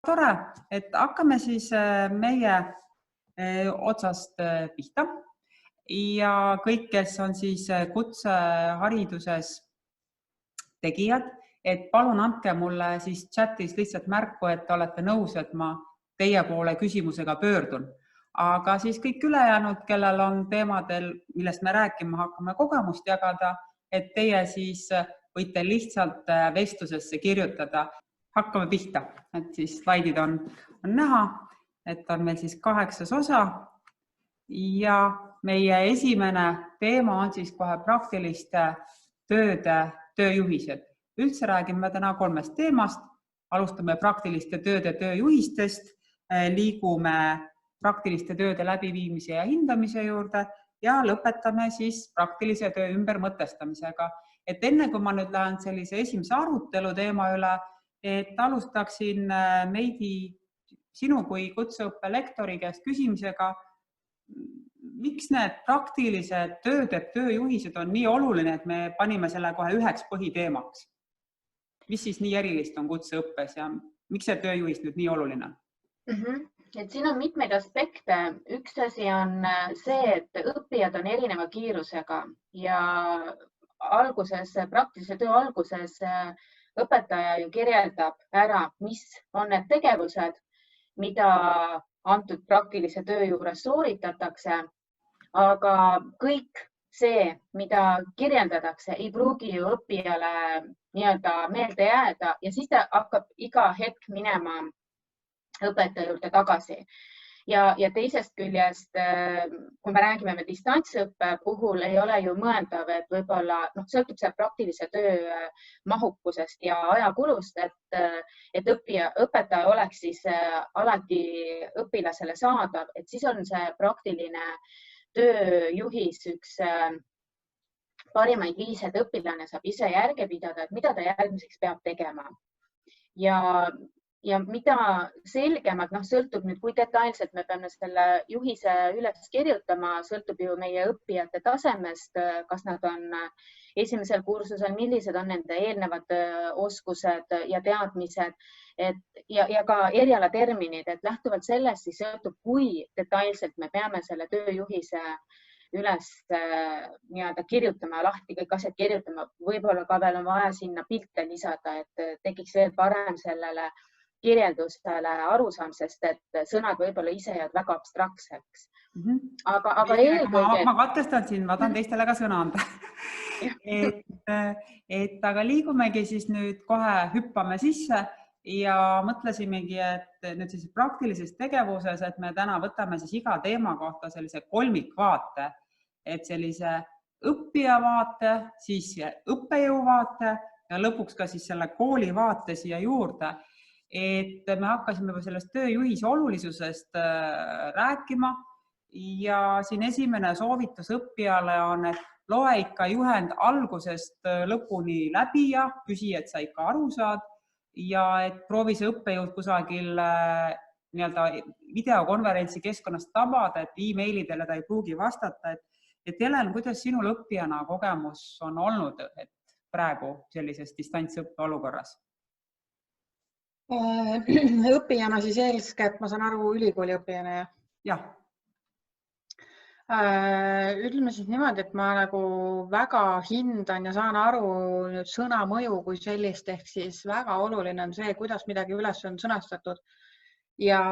tore, et hakkame siis meie otsast pihta ja kõik, kes on siis kutsehariduses tegijad, et palun andke mulle siis chatis lihtsalt märku, et olete nõus, et ma teie poole küsimusega pöördun. Aga siis kõik ülejäänud, kellel on teemadel, millest me rääkima hakkame, kogemust jagada, et teie siis võite lihtsalt vestlusesse kirjutada. Hakkame pihta, et siis slaidid on näha, et on meil siis 8 osa ja meie esimene teema on siis kohe praktiliste tööjuhised. Üldse räägime täna 3 teemast. Alustame praktiliste tööde tööjuhistest, liigume praktiliste tööde läbiviimise ja hindamise juurde ja lõpetame siis praktilise töö ümbermõtestamisega. Et enne kui ma nüüd lähen sellise esimese arutelu teema üle, et alustaksin Meidi sinu kui kutseõppe lektori käest küsimisega, miks need praktilised tööde tööjuhised on nii oluline, et me panime selle kohe üheks põhiteemaks? Mis siis nii erilist on kutseõppes ja miks see tööjuhis nüüd nii oluline? Et siin on mitmeid aspekte. Üks asi on see, et õppijad on erineva kiirusega ja praktilise töö alguses õpetaja ju kirjeldab ära, mis on need tegevused, mida antud praktilise töö juures sooritatakse, aga kõik see, mida kirjeldatakse, ei pruugi ju õppijale meelde jääda ja siis ta hakkab iga hetk minema õpetaja juurde tagasi. Ja teisest küljest, kui me räägime distantsõppe puhul, ei ole ju mõeldav, et võib-olla sõltub see praktilise töö mahukusest ja ajakulust, et õpetaja oleks siis alati õpilasele saadav, et siis on see praktiline tööjuhis üks parimaid viise, et õpilane saab ise järge pidada, et mida ta järgmiseks peab tegema. Ja mida selgemalt, sõltub nüüd, kui detailselt me peame selle juhise üles kirjutama, sõltub ju meie õppijate tasemest, kas nad on esimesel kursusel, millised on nende eelnevad oskused ja teadmised ja ka erialaterminid, et lähtuvalt sellest siis sõltub, kui detailselt me peame selle tööjuhise üles kirjutama, lahti kõik asjad kirjutama. Võib-olla ka veel on vaja sinna pilte lisada, et tekiks veel parem sellele kirjeldustele arusaam, sest et sõnad võib-olla ise jäävad väga abstraktseks. Aga eelkõige... Ma katkestan siin, ma tahan teistele ka sõna anda. Aga liigumegi siis nüüd kohe hüppame sisse ja mõtlesimegi, et nüüd siis praktilises tegevuses, et me täna võtame siis iga teema kohta sellise kolmikvaate, et sellise õppija vaate, siis õppejõu vaate ja lõpuks ka siis selle kooli vaate siia juurde. Et me hakkasime sellest tööjuhise olulisusest rääkima ja siin esimene soovitus õppijale on, et loe ikka juhend algusest lõpuni läbi ja küsi, et sa ikka aru saad ja et proovi see õppejõud kusagil videokonverentsi keskkonnast tabada, et e-mailidele ta ei pruugi vastata. Et Helen, kuidas sinul õppijana kogemus on olnud praegu sellises distantsõppe olukorras? Õppijana siis eeskätt, ma saan aru, ülikooli õppijana, jah? Ütleme siis niimoodi, et ma väga hindan ja saan aru sõna mõju kui sellist, ehk siis väga oluline on see, kuidas midagi üles on sõnastatud ja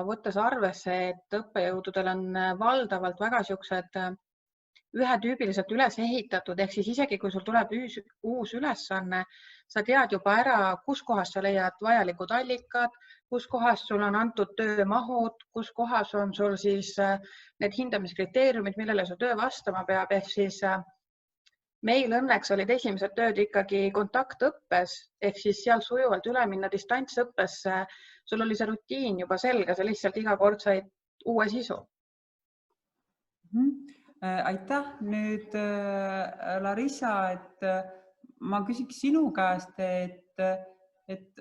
võttes arvesse, et õppejõududel on valdavalt väga siuksed ühetüübiliselt üles ehitatud, ehk siis isegi kui sul tuleb uus ülesanne, sa tead juba ära, kus kohas sa leiad vajalikud allikad, kus kohas sul on antud töömahud, kus kohas on sul siis need hindamiskriteeriumid, millele su töö vastama peab, ehk siis meil õnneks olid esimesed tööd ikkagi kontaktõppes, ehk siis seal sujuvalt üle minna distantsõppesse, sul oli see rutiin juba selge, sa lihtsalt iga kord said uue sisu. Aitäh. Nüüd, Larissa, et ma küsiks sinu käest, et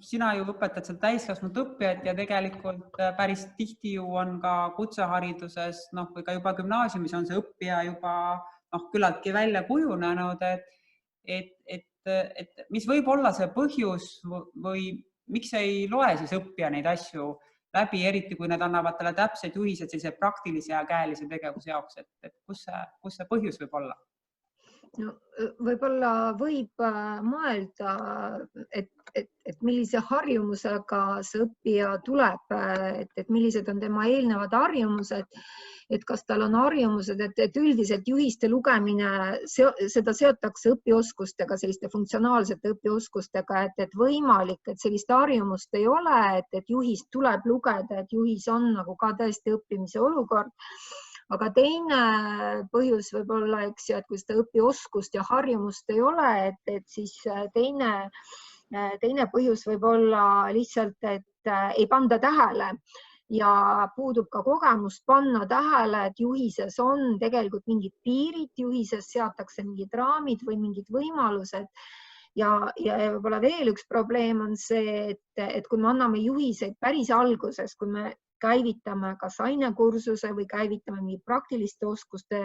sina ju õpetad seal täiskasvanud õppijad ja tegelikult päris tihti ju on ka kutsehariduses või ka juba gümnaasiumis on see õppija juba küllaltki välja kujunenud, et mis võib olla see põhjus või miks ei loe siis õppija neid asju läbi, eriti kui need annavad talle täpsed juhised sellise praktilise ja käelise tegevuse jaoks, et kus see põhjus võib olla? No, võib-olla võib mõelda, et millise harjumusega see õppija tuleb, et millised on tema eelnevad harjumused, et kas tal on harjumused, et üldiselt juhiste lugemine, seda seotakse õpioskustega, selliste funktsionaalsete õpioskustega, et võimalik, et sellist harjumust ei ole, et juhist tuleb lugeda, et juhis on nagu ka tõesti õppimise olukord. Aga teine põhjus võib olla, eks ju, et kui seda õpioskust ja harjumust ei ole, et siis teine põhjus võib olla lihtsalt, et ei panda tähele ja puudub ka kogemus panna tähele, et juhises on tegelikult mingid piirid, juhises seatakse mingid raamid või mingid võimalused. Ja võib-olla veel üks probleem on see, et kui me anname juhiseid päris alguses, kui me käivitame kas ainekursuse või käivitame mingi praktiliste oskuste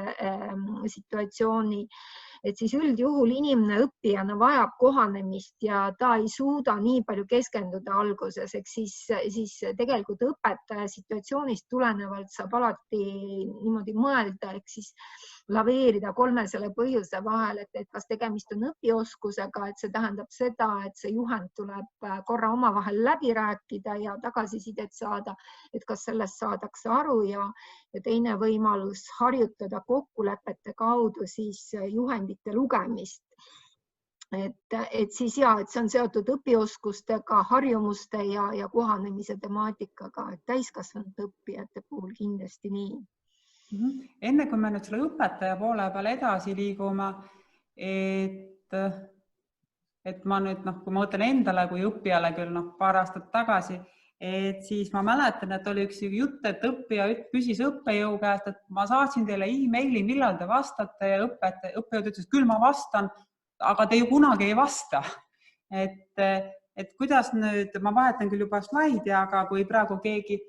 situatsiooni, et siis üldjuhul inimene õppijana vajab kohanemist ja ta ei suuda nii palju keskenduda alguses, ehk siis tegelikult õpetaja situatsioonist tulenevalt saab alati niimoodi mõelda, ehk siis laveerida kolme selle põhjuse vahel, et kas tegemist on õpioskusega, et see tähendab seda, et see juhend tuleb korra omavahel läbi rääkida ja tagasisidet saada, et kas sellest saadakse aru ja teine võimalus harjutada kokkulepete kaudu siis juhendite lugemist. Et siis et see on seotud õpioskustega, harjumuste ja kohanemise temaatikaga, et täiskasvanud õppijate puhul kindlasti nii. Enne kui me nüüd selle õpetaja poole peale edasi liigume, et ma nüüd, kui ma mõtlen endale kui õppijale küll paar aastat tagasi, et siis ma mäletan, et oli üks jutt, et õppija küsis õppejõu käest, et ma saatsin teile e-maili, millal te vastate ja õppejõud ütles, küll ma vastan, aga te ju kunagi ei vasta. Et kuidas nüüd, ma vahetan küll juba slaidi, aga kui praegu keegi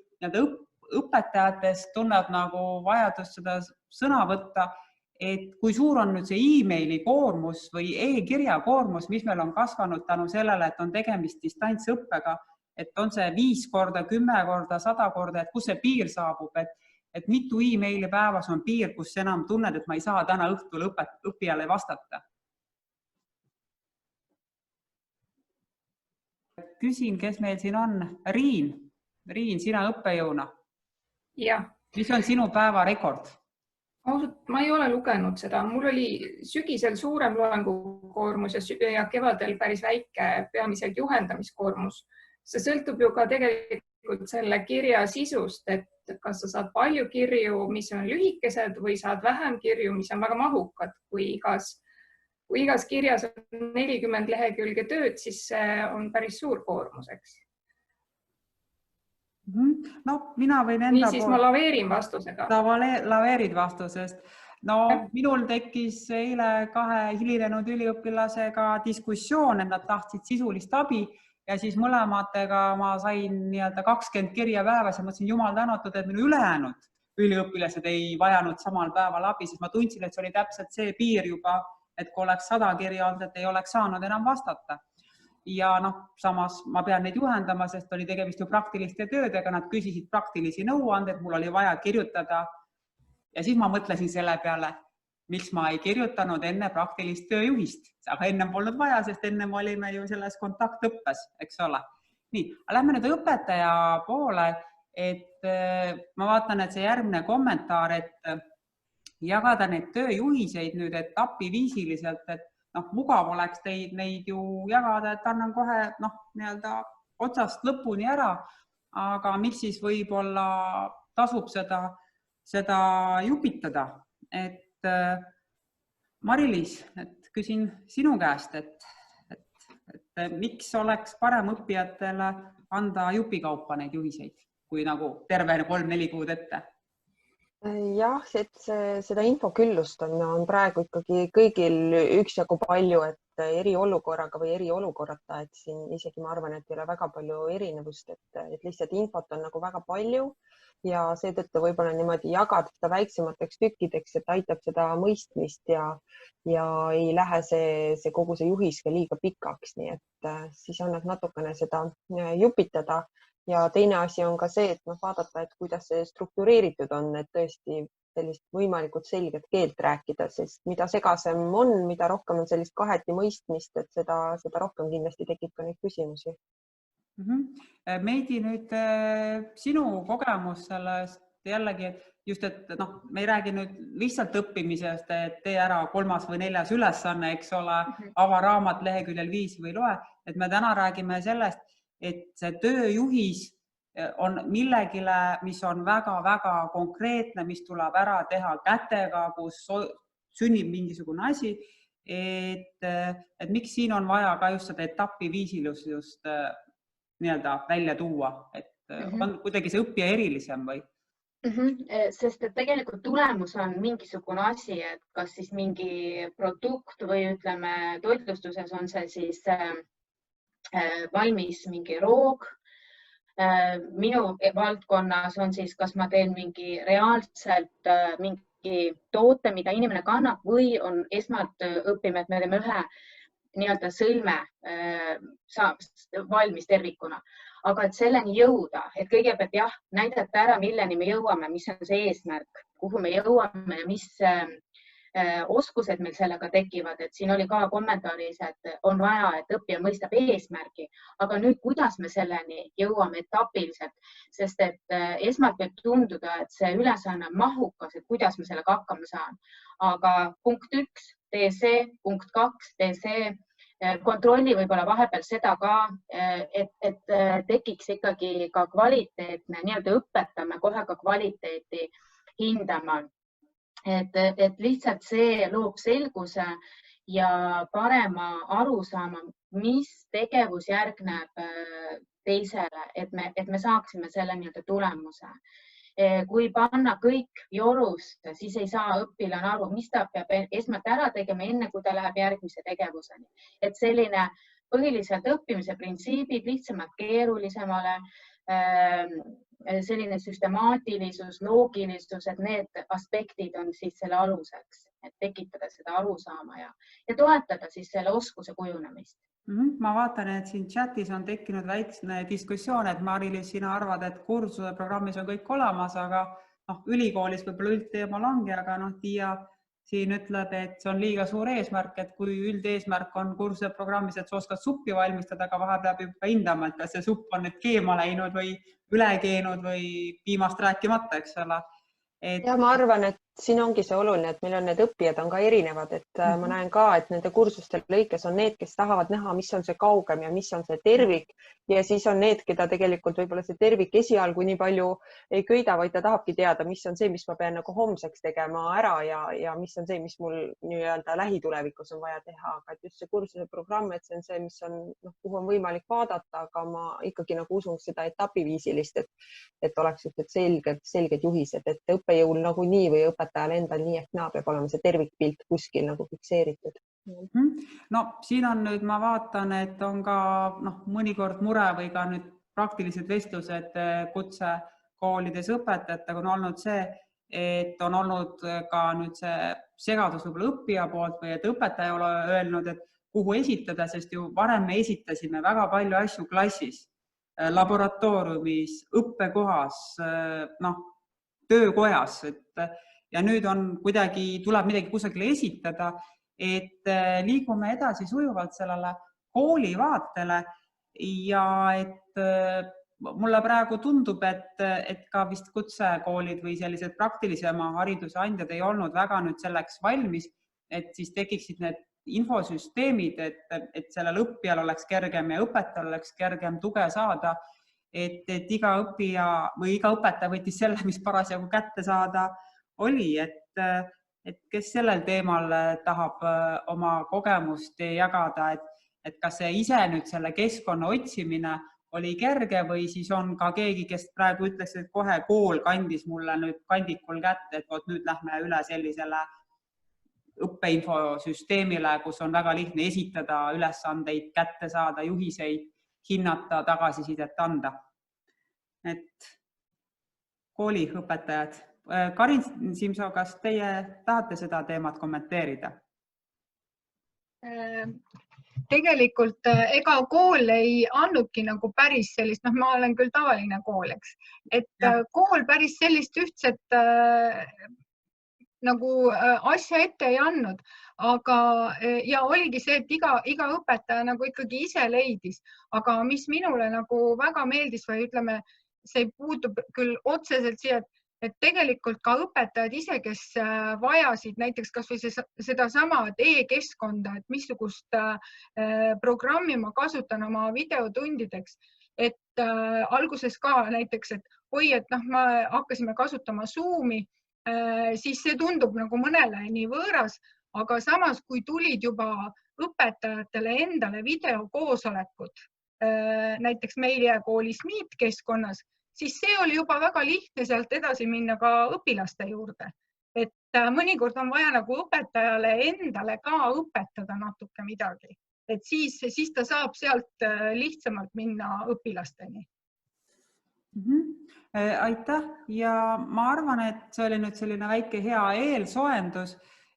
õpetajatest tunneb nagu vajadust seda sõna võtta, et kui suur on nüüd see e-maili koormus või e-kirja koormus, mis meil on kasvanud tänu sellele, et on tegemist distantsõppega, et on see 5 korda, 10 korda, 100 korda, et kus see piir saabub, et mitu e-maili päevas on piir, kus enam tunned, et ma ei saa täna õhtul õppijale vastata. Küsin, kes meil siin on. Riin, sina õppejõuna. Jah. Mis on sinu päevarekord? Ma ei ole lugenud seda. Mul oli sügisel suurem loengukoormus ja kevadel päris väike peamiselt juhendamiskoormus. See sõltub ju ka tegelikult selle kirja sisust, et kas sa saad palju kirju, mis on lühikesed või saad vähem kirju, mis on väga mahukad. Kui igas kirjas on 40 lehekülge tööd, siis see on päris suur koormus, eks. No, mina võin enda nii siis ma laveerin vastusega. Laveerid vastusest. No, minul tekkis eile 2 hilinenud üliõpilasega diskussioon, et nad tahtsid sisulist abi ja siis mõlematega ma sain 20 kirja päevas ja mõtlesin jumal tänatud, et minu ülejäänud üliõpilased ei vajanud samal päeval abi, sest ma tundsin, et see oli täpselt see piir juba, et kui oleks 100 kirja olnud, et ei oleks saanud enam vastata. Ja samas ma pean neid juhendama, sest oli tegemist ju praktiliste töödega, nad küsisid praktilisi nõuandeid, mul oli vaja kirjutada ja siis ma mõtlesin selle peale, miks ma ei kirjutanud enne praktilist tööjuhist, aga enne polnud vaja, sest enne olime ju selles kontaktõppes, eks ole. Nii, lähme nüüd õpetaja poole, et ma vaatan, et see järgmine kommentaar, et jagada neid tööjuhiseid nüüd etapiviisiliselt, et mugav oleks neid ju jagada, et annan kohe otsast lõpuni ära, aga miks siis võib-olla tasub seda jupitada. Et Mari-Liis, küsin sinu käest, et miks oleks parem õppijatele anda jupikaupa neid juhiseid, kui terve 3-4 kuud ette? Jah, et seda infoküllust on praegu ikkagi kõigil üksjagu palju, et eriolukorraga või eriolukorrata, et siin isegi ma arvan, et ei ole väga palju erinevust, et lihtsalt infot on väga palju ja seetõttu võib-olla niimoodi jagada seda väiksemateks tükkideks, et aitab seda mõistmist ja ei lähe see kogu see juhis ka liiga pikaks, nii et siis annab natukene seda jupitada. Ja teine asi on ka see, et vaadata, et kuidas see struktureeritud on, et tõesti sellist võimalikult selget keelt rääkida, sest mida segasem on, mida rohkem on sellist kaheti mõistmist, et seda rohkem kindlasti tekib ka neid küsimusi. Meidi, nüüd sinu kogemus sellest jällegi, just et me ei räägi nüüd lihtsalt õppimisest, et tee ära 3. või 4. ülesanne, eks ole, ava raamat leheküljel 5 või loe, et me täna räägime sellest, et see tööjuhis on millegile, mis on väga-väga konkreetne, mis tuleb ära teha kätega, kus sünnib mingisugune asi, et miks siin on vaja ka just seda etapiviisilust just nii-öelda välja tuua, et on kuidagi see õppija erilisem või? Sest et tegelikult tulemus on mingisugune asi, et kas siis mingi produkt või ütleme toitlustuses on see siis valmis mingi roog. Minu valdkonnas on siis, kas ma teen mingi reaalselt mingi toote, mida inimene kannab või on esmalt õppime, et me teeme ühe nii-öelda sõlme valmis tervikuna. Aga et selleni jõuda, et kõigepealt jah, näidata ära, milleni me jõuame, mis on see eesmärk, kuhu me jõuame ja mis oskused meil sellega tekivad, et siin oli ka kommentaaris, et on vaja, et õppija mõistab eesmärgi, aga nüüd kuidas me selleni jõuame etapiliselt, sest et esmalt võib tunduda, et see ülesanne on mahukas, et kuidas me sellega hakkama saan. Aga punkt 1, tee see, punkt 2, tee see, kontrolli võib-olla vahepeal seda ka, et tekiks ikkagi ka kvaliteetne, nii-öelda õpetame kohe ka kvaliteeti hindama. Et lihtsalt see loob selguse ja parema arusaama, mis tegevus järgneb teisele, et me saaksime selle nii-öelda tulemuse. Kui panna kõik jorusse, siis ei saa õpilane aru, mis ta peab esmalt ära tegema, enne kui ta läheb järgmise tegevuseni. Et selline põhiliselt õppimise printsiibid lihtsamalt keerulisemale, selline süstemaatilisus, loogilisus, et need aspektid on siis selle aluseks, et tekitada seda arusaama ja toetada siis selle oskuse kujunemist. Ma vaatan, et siin chatis on tekkinud väiksne diskussioon, et Mari-Liis, sina arvad, et kursuse programmis on kõik olemas, aga ülikoolis võib-olla üldteemal ongi, aga Tiia siin ütleb, et see on liiga suur eesmärk, et kui üldeesmärk on kursuse programmis, et sa oskad suppi valmistada, aga vahepeal peab juba hindama, et kas see supp on nüüd keema läinud või üle keenud või piimast rääkimata, eks ole. Ja ma arvan, et siin ongi see oluline, et meil on need õppijad on ka erinevad, et ma näen ka, et nende kursuste lõikes on need, kes tahavad näha, mis on see kaugem ja mis on see tervik ja siis on need, keda tegelikult võib-olla see tervik esialgu nii palju ei köida, vaid ta tahabki teada, mis on see, mis ma pean nagu homseks tegema ära ja mis on see, mis mul nii-öelda lähitulevikus on vaja teha, aga et just see kursuse programm, et see on see, mis on, kuhu on võimalik vaadata, aga ma ikkagi nagu usun seda etapiviisilist, et oleks selged juhised, et õppejõul nagu nii või õpetajal endal nii ehk naa peab olema see tervikpilt kuskil nagu fikseeritud. No siin on nüüd, ma vaatan, et on ka mõnikord mure või ka nüüd praktilised vestlused kutsekoolides õpetajatega on olnud see, et on olnud ka nüüd see segadus võib-olla õppija poolt või et õpetaja ole öelnud, et kuhu esitada, sest ju varem me esitasime väga palju asju klassis, laboratooriumis, õppekohas, töökojas, ja nüüd on kuidagi, tuleb midagi kusagile esitada, et liigume edasi sujuvalt sellele kooli vaatele ja et mulle praegu tundub, et ka vist kutsekoolid või sellised praktilisema hariduse andjad ei olnud väga nüüd selleks valmis, et siis tekiksid need infosüsteemid, et sellel õppijal oleks kergem ja õpetajal oleks kergem tuge saada, et iga õppija või iga õpetaja võttis selle, mis parasjagu kätte saada oli, et kes sellel teemal tahab oma kogemust jagada, et kas see ise nüüd selle keskkonna otsimine oli kerge või siis on ka keegi, kes praegu ütles, et kohe kool kandis mulle nüüd kandikul kätte, et nüüd lähme üle sellisele õppeinfosüsteemile, kus on väga lihtne esitada ülesandeid, kätte saada, juhiseid, hinnata, tagasisidet anda. Et kooliõpetajad. Karin Simso, kas teie tahate seda teemat kommenteerida? Tegelikult ega kool ei andnudki nagu päris sellist, ma olen küll tavaline kool, eks, et kool päris sellist ühtset nagu asja ette ei andnud, aga ja oligi see, et iga õpetaja nagu ikkagi ise leidis, aga mis minule nagu väga meeldis või ütleme, see puutub küll otseselt siia, et tegelikult ka õpetajad ise, kes vajasid näiteks kas või sedasama e-keskkonda, et missugust programmi ma kasutan oma videotundideks, et alguses ka näiteks, et me hakkasime kasutama Zoomi, siis see tundub nagu mõnele nii võõras, aga samas, kui tulid juba õpetajatele endale videokoosolekud, näiteks meil koolis Meet keskkonnas, siis see oli juba väga lihtne sealt edasi minna ka õpilaste juurde. Et mõnikord on vaja nagu õpetajale endale ka õpetada natuke midagi, et siis ta saab sealt lihtsamalt minna õpilasteni. Aitäh ja ma arvan, et see oli nüüd selline väike hea eelsoendus,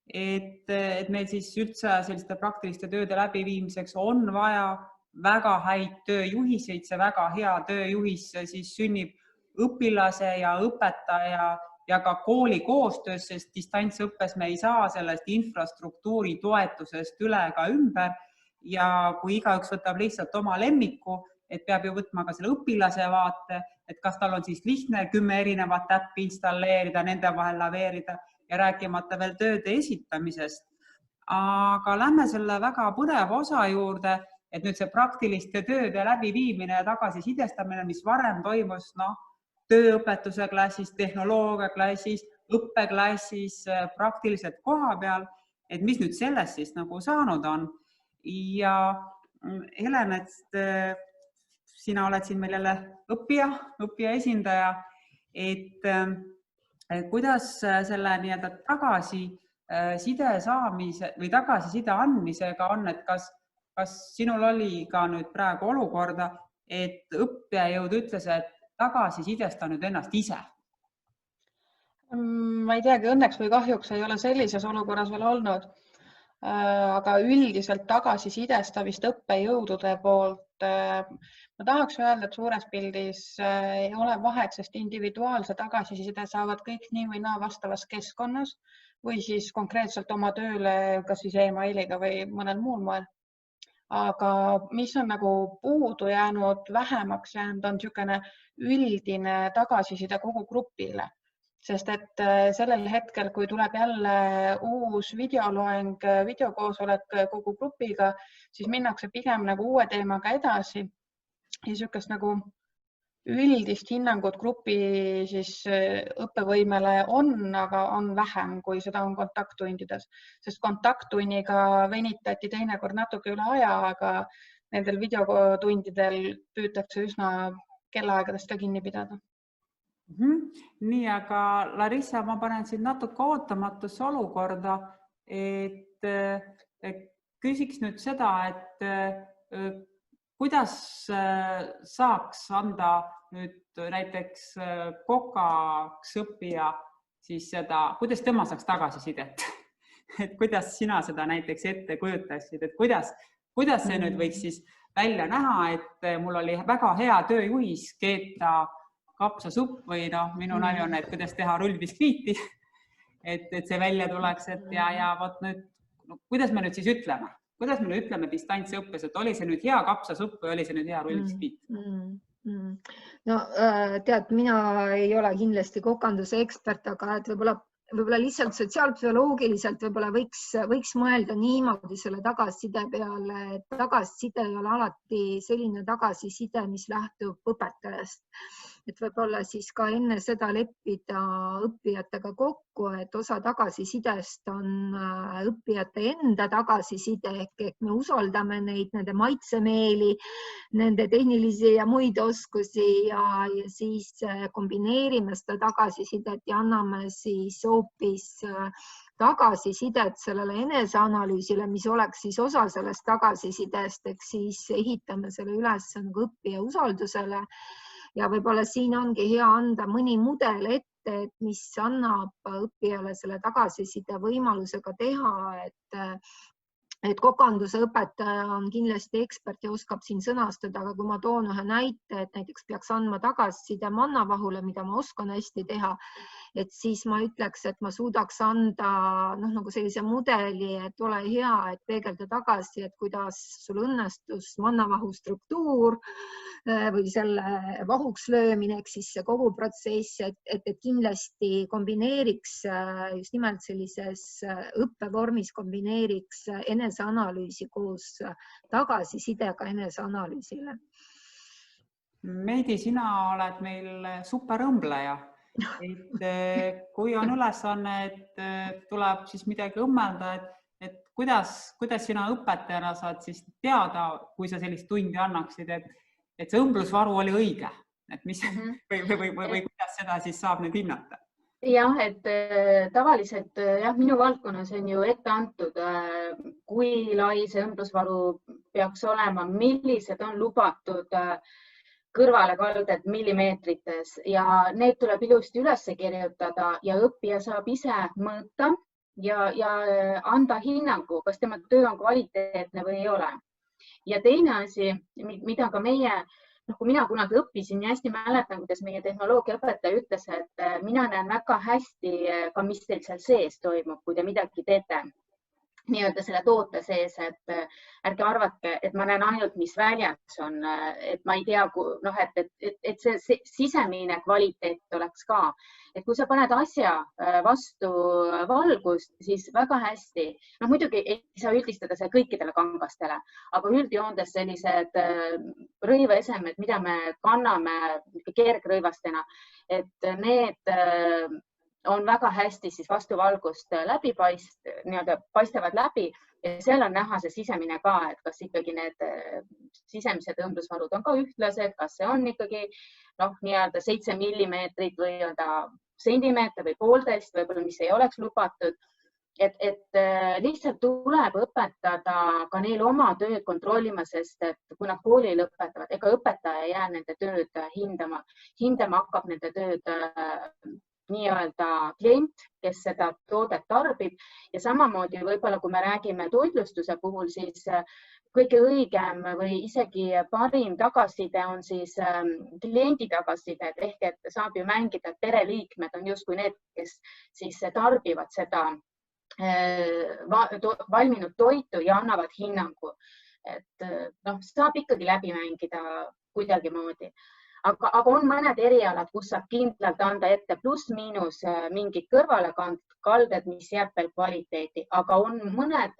et meil siis üldse selliste praktiliste tööde läbiviimiseks on vaja väga häid tööjuhiseid, see väga hea tööjuhis siis sünnib õpilase ja õpetaja ja ka kooli koostöös, sest distantsõppes me ei saa sellest infrastruktuuri toetusest üle ega ümber ja kui igaüks võtab lihtsalt oma lemmiku, et peab ju võtma ka selle õpilase vaate, et kas tal on siis lihtne 10 erinevat äppi installeerida, nende vahel laveerida ja rääkimata veel tööde esitamisest. Aga lähme selle väga põneva osa juurde, et nüüd see praktiliste tööde läbiviimine ja tagasisidestamine, mis varem toimus tööõpetuse klassis, tehnoloogia klassis, õppeklassis, praktiliselt koha peal, et mis nüüd sellest siis nagu saanud on. Ja Helen, et sina oled siin meil jälle õppija esindaja, et kuidas selle tagasiside saamise või tagasiside andmisega on, et kas sinul oli ka nüüd praegu olukorda, et õppejõud ütles, et tagasisidesta nüüd ennast ise? Ma ei teagi, õnneks või kahjuks ei ole sellises olukorras veel olnud, aga üldiselt tagasisidestamist õppejõudude poolt ma tahaks öelda, et suures pildis ei ole vahet, sest individuaalse tagasiside saavad kõik nii või naa vastavas keskkonnas või siis konkreetselt oma tööle kas siis e-mailiga või mõnel muul moel. Aga mis on nagu puudu jäänud, vähemaks jäänud, on niisugune üldine tagasiside kogu grupile. Sest et sellel hetkel, kui tuleb jälle uus videoloeng, videokoosolek kogu grupiga, siis minnakse pigem nagu uue teemaga edasi ja niisugust nagu üldist hinnangut grupi siis õppevõimele on, aga on vähem, kui seda on kontakttundides. Sest kontakttunniga venitati teinekord natuke üle aja, aga nendel videotundidel püütakse üsna kellaaegadest ka kinni pidada. Nii, aga Larissa, ma panen siin natuke ootamatusse olukorda, et küsiks nüüd seda, et kuidas saaks anda nüüd näiteks kokaks õppija siis seda, kuidas tema saaks tagasisidet? Et kuidas sina seda näiteks ette kujutaksid, et kuidas see nüüd võiks siis välja näha, et mul oli väga hea tööjuhis keeta kapsasupp või minu nali on, et kuidas teha rullbiskviiti, et see välja tuleks, et ja võt nüüd, kuidas me nüüd siis ütleme? Kuidas me ütleme distantsõppes, et oli see nüüd hea kapsasupp või oli see nüüd hea rullbiskviit? No tead, mina ei ole kindlasti kokanduse ekspert, aga et võib-olla lihtsalt sotsiaalpsühholoogiliselt võib-olla võiks mõelda niimoodi selle tagasiside peale, et tagasiside ei ole alati selline tagasiside, mis lähtub õpetajast. Et võib-olla siis ka enne seda leppida õppijatega kokku, et osa tagasisidest on õppijate enda tagasiside, ehk me usaldame neid, nende maitsemeeli, nende tehnilisi ja muid oskusi ja siis kombineerime seda tagasisidet ja anname siis hoopis tagasisidet sellele eneseanalüüsile, mis oleks siis osa sellest tagasisidest, ehk siis ehitame selle üles nagu õppija usaldusele ja võib-olla siin ongi hea anda mõni mudel ette, et mis annab õppijale selle tagasiside võimaluse ka teha, et kokanduse õpetaja on kindlasti ekspert ja oskab siin sõnastada, aga kui ma toon ühe näite, et näiteks peaks andma tagasiside mannavahule, mida ma oskan hästi teha, et siis ma ütleks, et ma suudaks anda nagu sellise mudeli, et ole hea, et peegelda tagasi, et kuidas sul õnnestus mannavahu struktuur või selle vahuks löömine, ehk siis see kogu protsess, et kindlasti kombineeriks just nimelt sellises õppevormis kombineeriks eneseanalüüsi koos tagasisidega eneseanalüüsile. Meidi, sina oled meil superõmbleja, et kui on ülesanne, et tuleb siis midagi õmmelda, et kuidas sina õpetajana saad siis teada, kui sa sellist tundi annaksid, et see õmblusvaru oli õige, et mis või kuidas seda siis saab nüüd hinnata? Jah, et tavaliselt minu valdkonnas on ju ette antud, kui lai see õmblusvaru peaks olema, millised on lubatud kõrvalekalded millimeetrites ja need tuleb ilusti üles kirjutada ja õppija saab ise mõõta ja anda hinnangu, kas tema töö on kvaliteetne või ei ole. Ja teine asi, mida ka meie, kui mina kunagi õppisin ja hästi mäletan, kuidas meie tehnoloogiaõpetaja ütles, et mina näen väga hästi ka, mis teil seal sees toimub, kui te midagi teete nii-öelda selle toote sees, et ärge arvatke, et ma näen ainult, mis väljas on, et ma ei tea, et see sisemine kvaliteet oleks ka. Et kui sa paned asja vastu valgust, siis väga hästi, muidugi ei saa üldistada see kõikidele kangastele, aga üldjoontes sellised rõivaesemed, mida me kanname kergrõivastena, et need on väga hästi siis vastu valgust läbi paistavad läbi ja seal on näha see sisemine ka, et kas ikkagi need sisemised õmblusvarud on ka ühtlased, kas see on ikkagi nii-öelda 7 millimeetrit või on ta sentimeeter või 1,5, võib-olla mis ei oleks lubatud. Et lihtsalt tuleb õpetada ka neil oma tööd kontrollima, sest et kui nad kooli lõpetavad, ega õpetaja ei jää nende tööd hindama. Hindama hakkab nende tööd nii-öelda klient, kes seda toodet tarbib ja samamoodi võib-olla, kui me räägime toitlustuse puhul, siis kõige õigem või isegi parim tagasiside on siis kliendi tagasiside, ehk et saab ju mängida, et pereliikmed on justkui need, kes siis tarbivad seda valminud toitu ja annavad hinnangu. Et saab ikkagi läbi mängida kuidagimoodi. Aga on mõned erialad, kus saab kindlalt anda ette pluss-miinus mingid kõrvalekalded, mis jääb veel kvaliteeti, aga on mõned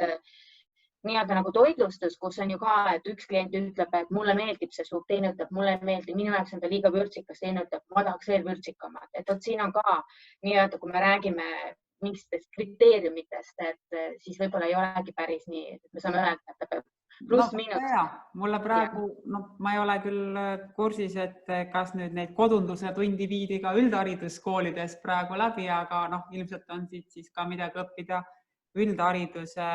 nii-öelda nagu toitlustus, kus on ju ka, et üks klient ütleb, et mulle meeldib see supp, teine ütleb, mulle ei meeldi, minu jaoks on ta liiga vürtsikas, teine ütleb, ma tahaks veel vürtsikamat. Et siin on ka nii-öelda, kui me räägime mingitest kriteeriumitest, et siis võib-olla ei olegi päris nii, et me saame öelda, et ta peab pluss-miinus. Mulle praegu, ma ei ole küll kursis, et kas nüüd neid kodunduse tundi viidi ka üldhariduskoolides praegu läbi, aga ilmselt on siit siis ka midagi õppida üldhariduse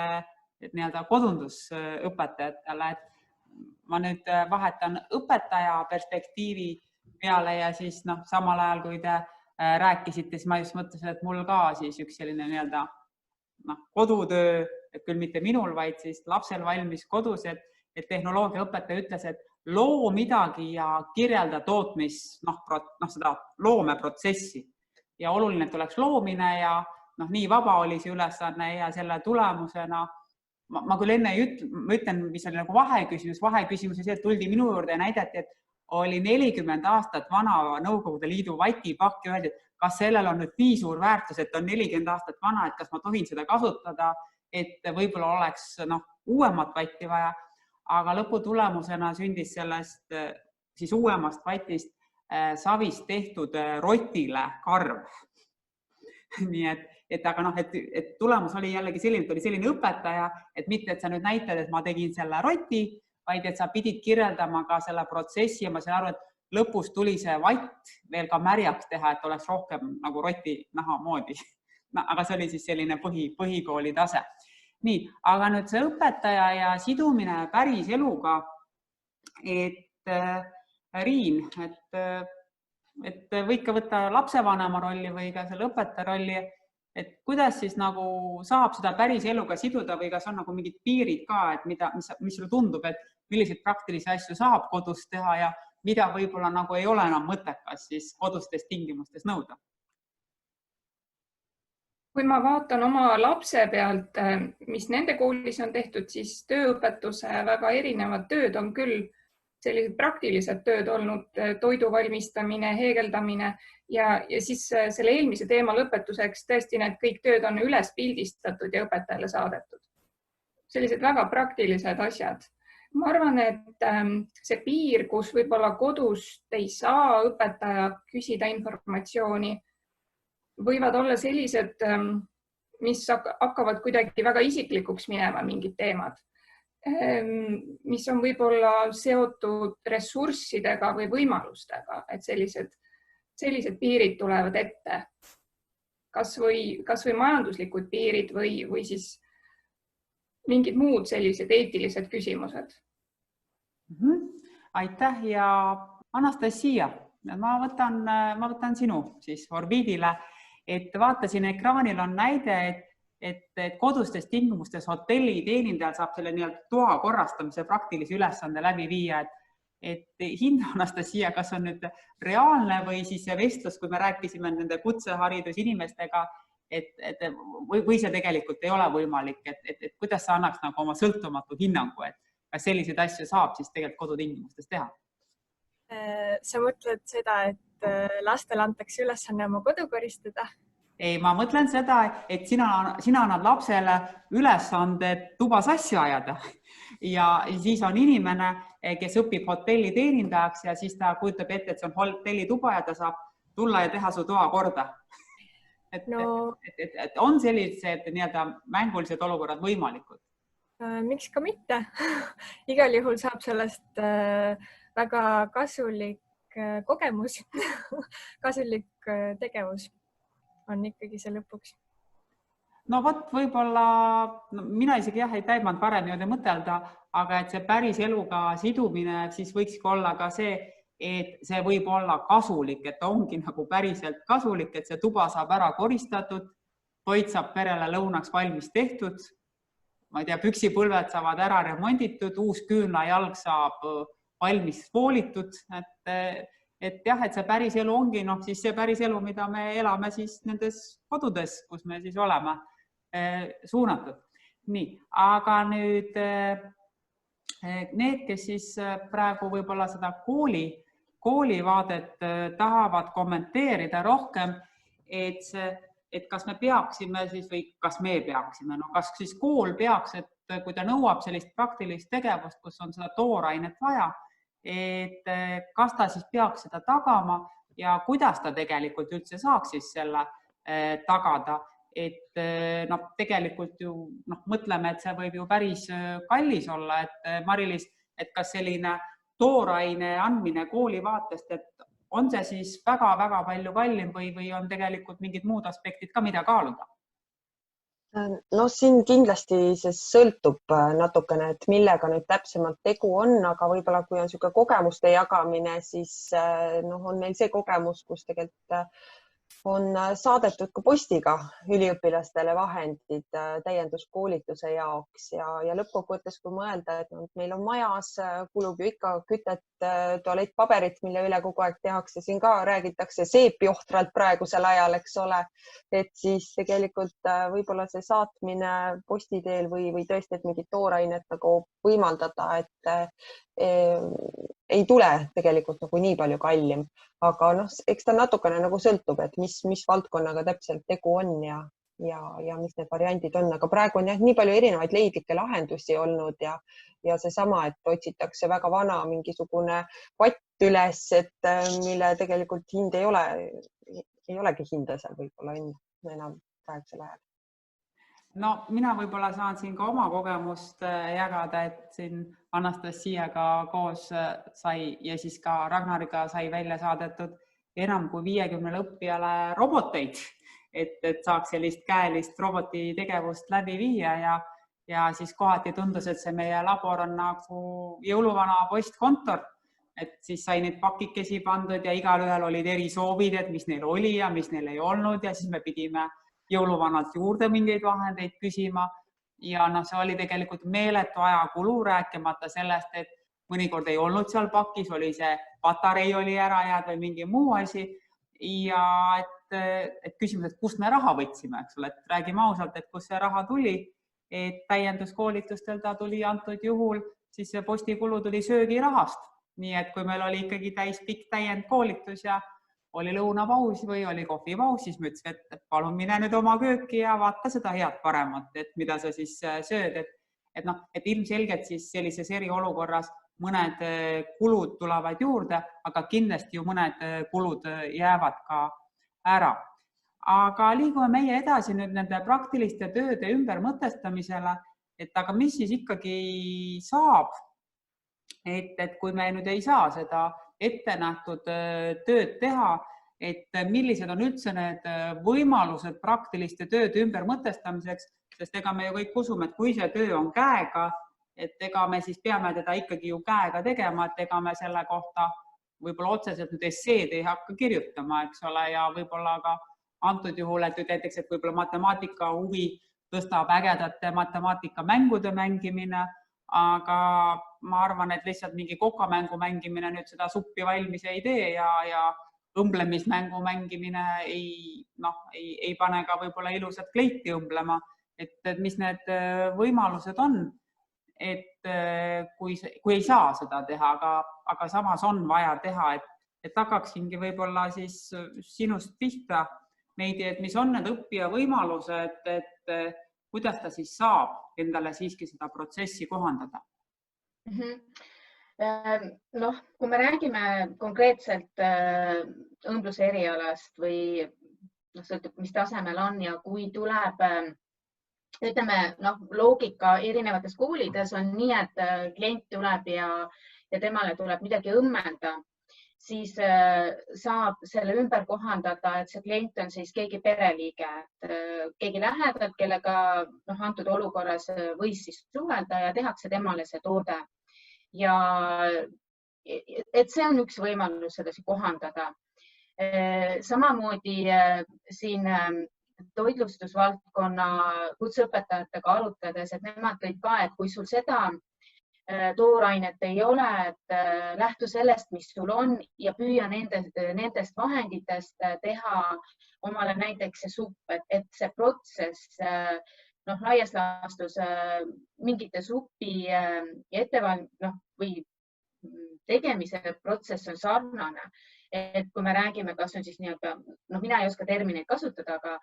nii-öelda kodundusõpetajatele. Ma nüüd vahetan õpetaja perspektiivi peale ja siis samal ajal, kui te rääkisite, siis ma just mõtlesin, et mul ka siis üks selline nii-öelda kodutöö, et küll mitte minul, vaid siis lapsel valmis kodus, et tehnoloogiaõpetaja ütles, et loo midagi ja kirjelda seda loomeprotsessi. Ja oluline, et oleks loomine ja nii vaba oli see ülesanne ja selle tulemusena ma küll enne ütlen, mis oli nagu vaheküsimus ja see, et tuldi minu juurde ja näidati, et oli 40 aastat vana Nõukogude Liidu vatipakk ja öeldi, et kas sellel on nüüd nii suur väärtus, et on 40 aastat vana, et kas ma tohin seda kasutada, et võib-olla oleks uuemat vatti vaja, aga lõputulemusena sündis sellest siis uuemast vatist savist tehtud rotile karv. Nii et tulemus oli jällegi selline, et oli selline õpetaja, et mitte, et sa nüüd näitad, et ma tegin selle roti, vaid et sa pidid kirjeldama ka selle protsessi ja ma sain aru, et lõpus tuli see vatt veel ka märjaks teha, et oleks rohkem nagu roti naha moodi. Aga see oli siis selline põhikooli tase. Nii, aga nüüd see õpetaja ja sidumine päris eluga, et Riin, et võid ka võtta lapsevanema rolli või ka selle õpetaja rolli, et kuidas siis nagu saab seda päris eluga siduda või kas on nagu mingid piirid ka, et mis sulle tundub, et milliseid praktilisi asju saab kodus teha ja mida võib-olla nagu ei ole enam mõttekas siis kodustes tingimustes nõuda? Kui ma vaatan oma lapse pealt, mis nende koolis on tehtud, siis tööõpetuse väga erinevad tööd on küll sellised praktilised tööd olnud, toidu valmistamine, heegeldamine ja siis selle eelmise teema lõpetuseks tõesti need kõik tööd on üles pildistatud ja õpetajale saadetud. Sellised väga praktilised asjad. Ma arvan, et see piir, kus võib-olla kodust ei saa õpetaja küsida informatsiooni, võivad olla sellised, mis hakkavad kuidagi väga isiklikuks minema mingid teemad, mis on võib-olla seotud ressurssidega või võimalustega, et sellised piirid tulevad ette. Kas või majanduslikud piirid või siis mingid muud sellised eetilised küsimused. Aitäh ja Anastasia, ma võtan sinu siis orbiidile, et vaatasin ekraanil on näide, et kodustes tingimustes hotelli teenindajal saab selle toa korrastamise praktilise ülesande läbi viia, et hinda Anastasia, kas on nüüd reaalne või siis see vestlus, kui me rääkisime nende kutseharidusinimestega, või see tegelikult ei ole võimalik, et kuidas sa annaks nagu oma sõltumatu hinnangu, et kas selliseid asju saab siis tegelikult kodutingimustes teha? Sa mõtled seda, et lastel antakse ülesanne oma kodu koristada? Ei, ma mõtlen seda, et sina annad lapsele ülesande tuba sassi ajada ja siis on inimene, kes õpib hotelli teenindajaks ja siis ta kujutab ette, et see on hotelli tuba ja ta saab tulla ja teha su toa korda. Et on sellised mängulised olukorrad võimalikud? Miks ka mitte? Igal juhul saab sellest väga kasulik kogemus, kasulik tegevus on ikkagi see lõpuks. No vot, võib-olla mina isegi ei taibanud varem mõtelda, aga et see päris eluga sidumine siis võikski olla ka see, et see võib olla kasulik, et ta ongi nagu päriselt kasulik, et see tuba saab ära koristatud, toit saab perele lõunaks valmis tehtud, ma ei tea, püksipõlved saavad ära remonditud, uus küünlajalg saab valmis voolitud, et jah, et see päris elu ongi siis see päris elu, mida me elame siis nendes kodudes, kus me siis oleme suunatud. Nii, aga nüüd need, kes siis praegu võib-olla seda koolivaadet tahavad kommenteerida rohkem, et kas me peaksime siis või kas me peaksime, kas siis kool peaks, et kui ta nõuab sellist praktilist tegevust, kus on seda toorainet vaja, et kas ta siis peaks seda tagama ja kuidas ta tegelikult üldse saaks siis selle tagada, et tegelikult ju mõtleme, et see võib ju päris kallis olla, et Mari-Liis, et kas selline tooraine andmine kooli vaatest, et on see siis väga-väga palju kallim või on tegelikult mingid muud aspektid ka, mida kaaluda? No siin kindlasti see sõltub natukene, et millega nüüd täpsemalt tegu on, aga võib-olla kui on niisugune kogemuste jagamine, siis on meil see kogemus, kus tegelikult on saadetud ka postiga üliõpilastele vahendid täienduskoolituse jaoks ja lõppkokkuvõttes, kui mõelda, et meil on majas, kulub ju ikka kütet, tualettpaberit, mille üle kogu aeg tehakse, siin ka räägitakse seepjohtralt praegusel ajal, eks ole, et siis tegelikult võib-olla see saatmine posti teel või tõesti, et mingit toorainet nagu võimaldada, et ei tule tegelikult nagu nii palju kallim, aga eks ta natukene nagu sõltub, et mis valdkonnaga täpselt tegu on ja mis need variandid on, aga praegu on jah nii palju erinevaid leidlikke lahendusi olnud ja seesama, et otsitakse väga vana mingisugune vatt üles, et mille tegelikult hind ei olegi hinda seal võib-olla enam praegusel ajal. No mina võib-olla saan siin ka oma kogemust jagada, et siin Anastasiaga koos sai ja siis ka Ragnariga sai välja saadetud enam kui 50 õppijale roboteid, et saaks sellist käelist roboti tegevust läbi viia ja siis kohati tundus, et see meie labor on nagu jõuluvana postkontor, et siis sai neid pakikesi pandud ja igalühel olid eri soovid, et mis neil oli ja mis neil ei olnud ja siis me pidime jõuluvanalt juurde mingeid vahendeid küsima ja see oli tegelikult meeletu ajakulu, rääkimata sellest, et mõnikord ei olnud seal pakis, oli see patarei oli ära jääd või mingi muu asi ja et küsimus, et kust me raha võtsime, eks ole, et räägime ausalt, et kust see raha tuli, et täienduskoolitustel ta tuli antud juhul, siis see postikulu tuli söögirahast. Nii et kui meil oli ikkagi täis pikk täiendkoolitus ja oli lõunapaus või oli kohvipaus, siis me ütlesin, et palun mine nüüd oma kööki ja vaata seda head paremat, et mida sa siis sööd. Et ilmselgelt siis sellises eriolukorras mõned kulud tulevad juurde, aga kindlasti ju mõned kulud jäävad ka ära. Aga liigume meie edasi nüüd nende praktiliste tööde ümbermõtestamisele, et aga mis siis ikkagi saab, et kui me nüüd ei saa seda ette nähtud tööd teha, et millised on üldse need võimalused praktiliste tööde ümbermõtestamiseks, sest ega me ju kõik usume, et kui see töö on käega, et ega me siis peame teda ikkagi ju käega tegema, et ega me selle kohta võib-olla otseselt nüüd esseed ei hakka kirjutama, eks ole, ja võib-olla ka antud juhul, et näiteks, et võib-olla matemaatika huvi tõstab ägedate matemaatika-mängude mängimine, aga ma arvan, et lihtsalt mingi kokamängu mängimine nüüd seda suppi valmis ei tee ja õmblemismängu mängimine ei pane ka võib-olla ilusat kleiti õmblema, et mis need võimalused on, et kui ei saa seda teha, aga samas on vaja teha, et hakkaksingi võib-olla siis sinust pihta neid, et mis on need õppija võimalused, et kuidas ta siis saab endale siiski seda protsessi kohandada? Kui me räägime konkreetselt õmbluse erialast või sõltub, mis tasemel on ja kui tuleb, ütleme, loogika erinevates koolides on nii, et klient tuleb ja temale tuleb midagi õmmelda, siis saab selle ümber kohandada, et see klient on siis keegi pereliige, keegi lähedalt, kellega antud olukorras võis siis suhelda ja tehakse temale see toode. Ja et see on üks võimalus seda kohandada. Samamoodi siin toitlustusvaldkonna kutseõpetajatega arutades, et nemad tõid ka, et kui sul seda toorainet ei ole, et lähtu sellest, mis sul on ja püüa nendest vahenditest teha omale näiteks see supp, et see protsess laias laastus mingite supi või tegemise protsess on sarnane. Et kui me räägime, kas on siis mina ei oska termineid kasutada, aga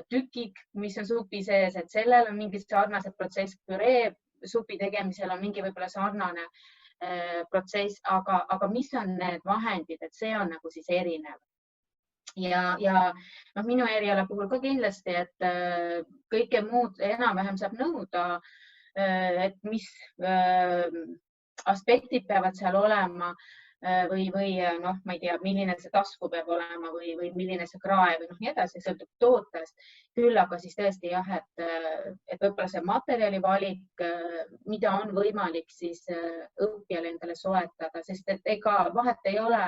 tükid, mis on supi sees, et sellel on mingi sarnased protsess, püree supi tegemisel on mingi võib-olla sarnane protsess, aga mis on need vahendid, et see on nagu siis erinev. Ja minu eriala puhul ka kindlasti, et kõike muud enam-vähem saab nõuda, et mis aspektid peavad seal olema või ma ei tea, milline see tasku peab olema või milline see krae või nii edasi, sõltub tootest. Küll aga siis tõesti jah, et võib-olla see materjali valik, mida on võimalik siis õppijale endale soetada, sest et ega vahet ei ole,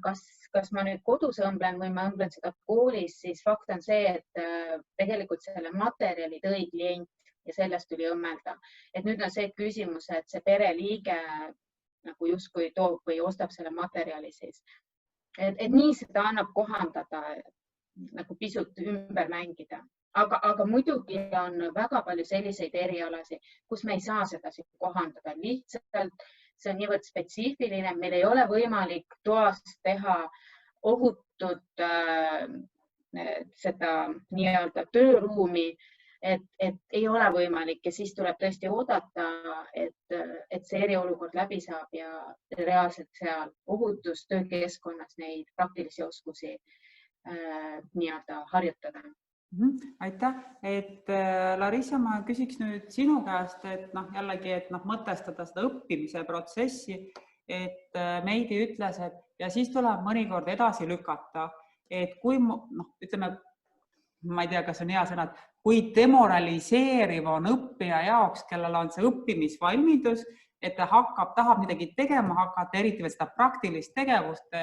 kas ma nüüd kodus õmblen või ma õmblen seda koolis, siis fakt on see, et tegelikult selle materjali tõi klient ja sellest tuli õmmelda. Et nüüd on see küsimus, et see pereliige nagu justkui toob või ostab selle materjali siis. Et nii seda annab kohandada, nagu pisut ümber mängida. Aga muidugi on väga palju selliseid erialasid, kus me ei saa seda kohandada. Lihtsalt see on niivõrd spetsiifiline, meil ei ole võimalik toast teha ohutut seda nii-öelda tööruumi, et ei ole võimalik ja siis tuleb tõesti oodata, et see eriolukord läbi saab ja reaalselt seal ohutus töökeskkonnas neid praktilisi oskusi nii-öelda harjutada. Aitäh, et Larissa, ma küsiks nüüd sinu käest, et jällegi, et mõtestada seda õppimise protsessi, et Meidi ütles, et ja siis tuleb mõnikord edasi lükata, et kui ütleme, ma ei tea, kas on hea sõna, kui demoraliseeriv on õppija jaoks, kellel on see õppimisvalmidus et ta tahab midagi tegema hakata, eriti veel seda praktilist tegevust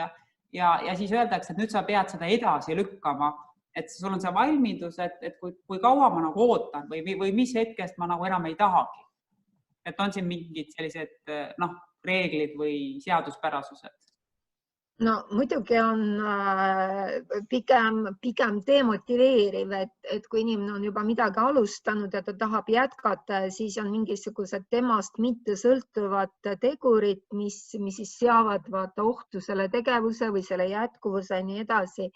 ja siis öeldakse, et nüüd sa pead seda edasi lükkama, et sul on see valmidus, et kui kaua ma nagu ootan või mis hetkest ma nagu enam ei tahagi. Et on siin mingid sellised reeglid või seaduspärasused? No muidugi on pigem demotiveeriv, et kui inimene on juba midagi alustanud ja ta tahab jätkata, siis on mingisugused temast mitte sõltuvad tegurid, mis siis seavad ohtu selle tegevuse või selle jätkuvuse ja nii edasi.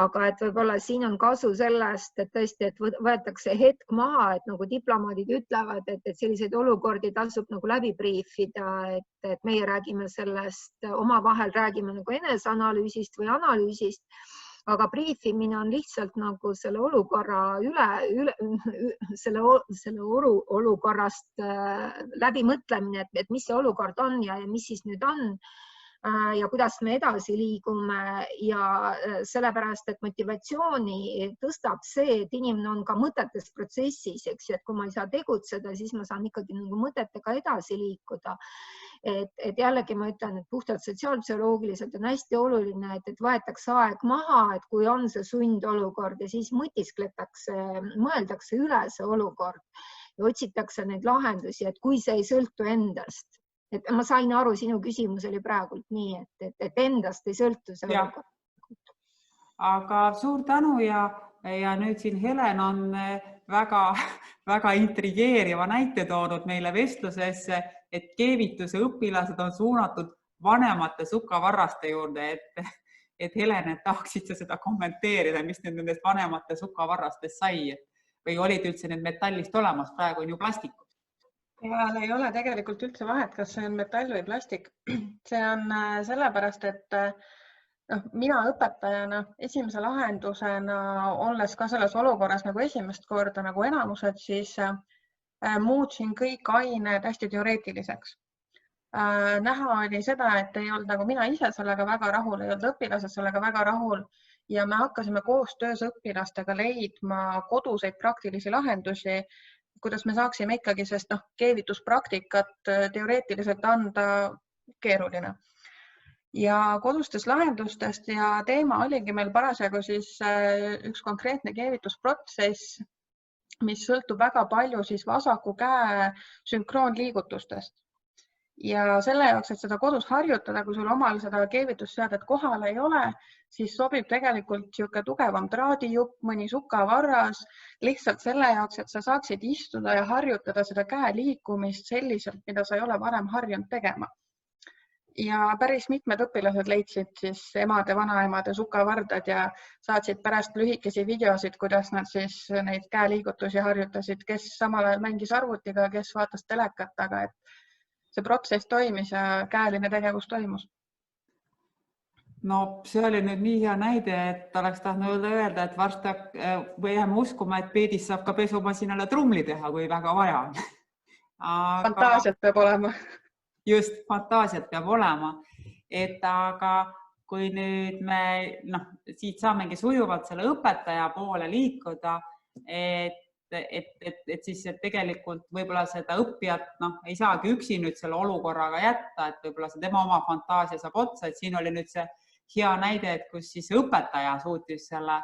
Aga et võib-olla siin on kasu sellest, et tõesti, et võetakse hetk maha, et nagu diplomaadid ütlevad, et selliseid olukordi tasub nagu läbi briifida, et meie räägime sellest, omavahel räägime nagu eneseanalüüsist või analüüsist, aga briifimine on lihtsalt nagu selle olukorra selle olukorrast läbimõtlemine, et mis see olukord on ja mis siis nüüd on. Ja kuidas me edasi liigume ja sellepärast, et motivatsiooni tõstab see, et inimene on ka mõtetes protsessis, eks ju, et kui ma ei saa tegutseda, siis ma saan ikkagi nagu mõtetega edasi liikuda. Et jällegi ma ütlen, et puhtalt sotsiaalpsühholoogiliselt on hästi oluline, et võetakse aeg maha, et kui on see sundolukord ja siis mõtiskletakse, mõeldakse üle see olukord ja otsitakse neid lahendusi, et kui see ei sõltu endast. Et ma sain aru, sinu küsimus oli praegult nii, et endast ei sõltu see olukord. Aga suur tänu ja nüüd siin Helen on väga intrigeeriva näite toonud meile vestlusesse, et keevituse õpilased on suunatud vanemate sukavarraste juurde, et Helen, et tahaksid sa seda kommenteerida, mis nüüd nendest vanemate sukavarrastest sai või olid üldse need metallist olemas, praegu on ju plastik? Ja ei ole tegelikult üldse vahet, kas see on metall või plastik. See on sellepärast, et mina õpetajana esimese lahendusena, olles ka selles olukorras nagu esimest korda nagu enamused, siis muutsin kõik ained hästi teoreetiliseks. Näha oli seda, et ei olnud nagu mina ise sellega väga rahul, ei olnud õpilased sellega väga rahul ja me hakkasime koostöös õpilastega leidma koduseid praktilisi lahendusi, kuidas me saaksime ikkagi, sest keevituspraktikat teoreetiliselt anda keeruline. Ja kodustest lahendustest ja teema oligi meil parasjagu siis üks konkreetne keevitusprotsess, mis sõltub väga palju siis vasaku käe sünkroonliigutustest. Ja selle jaoks, et seda kodus harjutada, kui sul omal seda keevitusseadet kohal ei ole, siis sobib tegelikult niisugune tugevam traadijupp, mõni sukavarras, lihtsalt selle jaoks, et sa saaksid istuda ja harjutada seda käe liikumist selliselt, mida sa ei ole varem harjunud tegema. Ja päris mitmed õpilased leidsid siis emade, vanaemade sukavardad ja saatsid pärast lühikesi videosid, kuidas nad siis neid käeliigutusi harjutasid, kes samal ajal mängis arvutiga, kes vaatas telekat, aga et see protsess toimis ja käeline tegevus toimus. No see oli nüüd nii hea näide, et oleks tahtnud öelda, et varsti jääme uskuma, et Peedis saab ka pesumasinale trumli teha, kui väga vaja. Fantaasiat peab olema. Just, fantaasiat peab olema. Aga kui nüüd me siit saamegi sujuvalt selle õpetaja poole liikuda, et siis tegelikult võib-olla seda õppijat ei saagi üksi nüüd selle olukorraga jätta, et võib-olla see tema oma fantaasia saab otsa, et siin oli nüüd see hea näide, et kus siis õpetaja suutis selle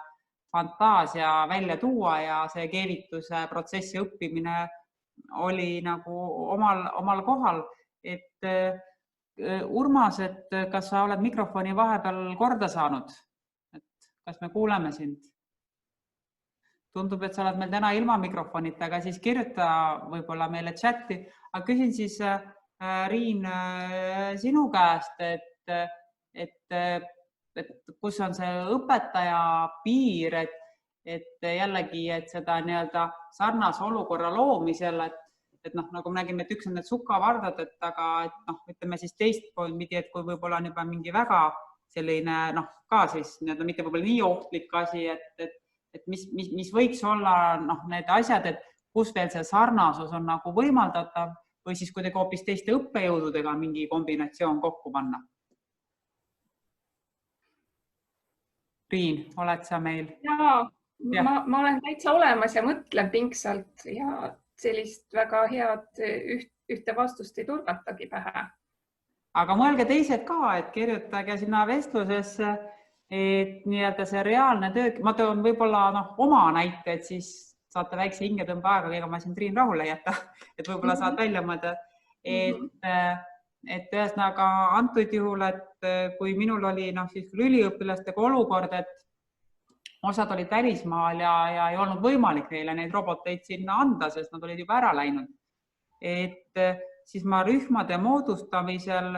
fantaasia välja tuua ja see keevituse protsessi õppimine oli nagu omal kohal. Urmas, et kas sa oled mikrofoni vahepeal korda saanud? Kas me kuuleme sind? Tundub, et sa oled meil täna ilma mikrofonita, aga siis kirjuta võib-olla meile chati. Aga küsin siis, Riin, sinu käest, et kus on see õpetaja piir, et jällegi, et seda sarnase olukorra loomisel, et nagu me nägime, et üks on need sukavardad, aga ütleme siis teist pidi, et kui võib-olla on juba mingi väga selline ka siis mitte võib-olla nii ohtlik asi, et mis võiks olla need asjad, et kus veel see sarnasus on nagu võimaldatav või siis kuidagi hoopis teiste õppejõududega mingi kombinatsioon kokku panna. Riin, oled sa meil? Jaa, ma olen täitsa olemas ja mõtlen pingsalt ja sellist väga head ühte vastust ei turgatagi pähe. Aga mõelge teised ka, et kirjutage sinna vestlusesse, et nii-öelda see reaalne töö, ma toon võib-olla oma näite, et siis saate väikse hingetõmbe aega, ega ma siin Triin rahule ei jäta, et võib-olla saad välja mõelda, et ühesõnaga antud juhul, et kui minul oli siis üliõpilastega olukord, et osad olid välismaal ja ei olnud võimalik neile neid roboteid sinna anda, sest nad olid juba ära läinud. Et siis ma rühmade moodustamisel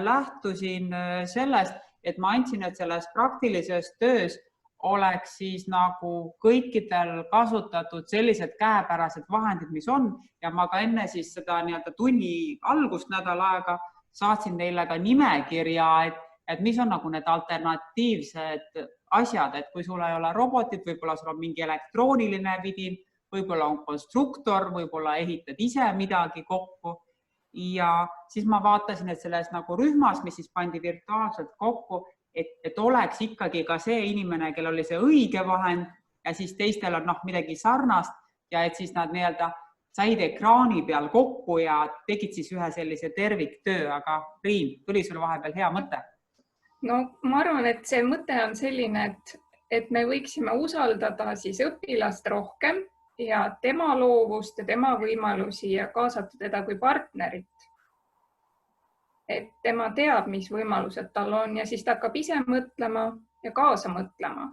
lähtusin sellest, et ma andsin, et selles praktilises töös oleks siis nagu kõikidel kasutatud sellised käepärased vahendid, mis on, ja ma ka enne siis seda nii-öelda tunni algust nädal aega saatsin neile ka nimekirja, et mis on nagu need alternatiivsed asjad, et kui sul ei ole robotit, võib-olla sul on mingi elektrooniline vidin, võib-olla on konstruktor, võib-olla ehitad ise midagi kokku. Ja siis ma vaatasin, et selles nagu rühmas, mis siis pandi virtuaalselt kokku, et oleks ikkagi ka see inimene, kel oli see õige vahend ja siis teistel on midagi sarnast ja et siis nad nii-öelda said ekraani peal kokku ja tegid siis ühe sellise terviktöö, aga Riin, tuli sul vahepeal hea mõte? No ma arvan, et see mõte on selline, et me võiksime usaldada siis õpilast rohkem ja tema loovust ja tema võimalusi ja kaasata teda kui partnerit. Et tema teab, mis võimalused tal on ja siis ta hakkab ise mõtlema ja kaasa mõtlema.